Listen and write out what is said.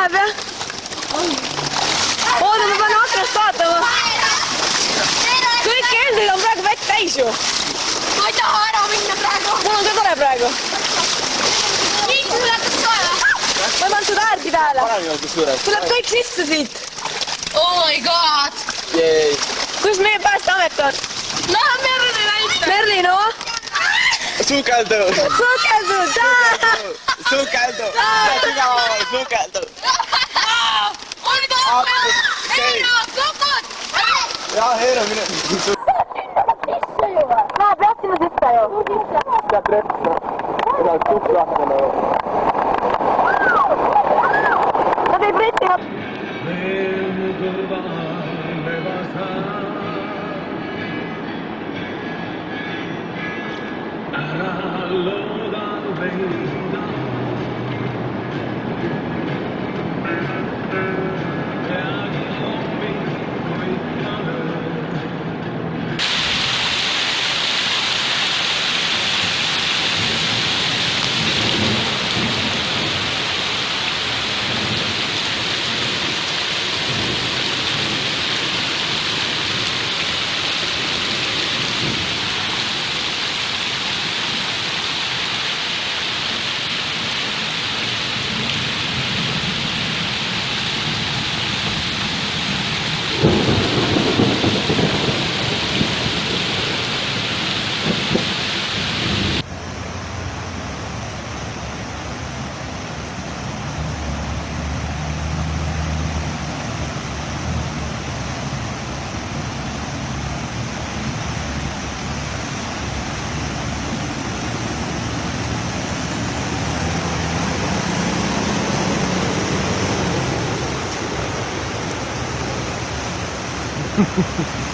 läheb jah? oota, ma pean aknast vaatama. kõik keldrid on praegu vett täis ju. ma ei taha ära minna praegu. mul on ka tore praegu. Miks sul hakkab soe? ma ei pannud seda äärgi tähele. tuleb kõik sisse siit. Oh my god. kus meie päästeamet on? no Merli näita. Merli, no? Sukelduv! Sukelduv! Sukelduv! Sukelduv! on ka Heino, sukud! Jaa, Heino, mine! Läheb jah sinna sisse ju. Sealt reppu. Seda tuklahkana. Ta teeb reti. Ha ha ha.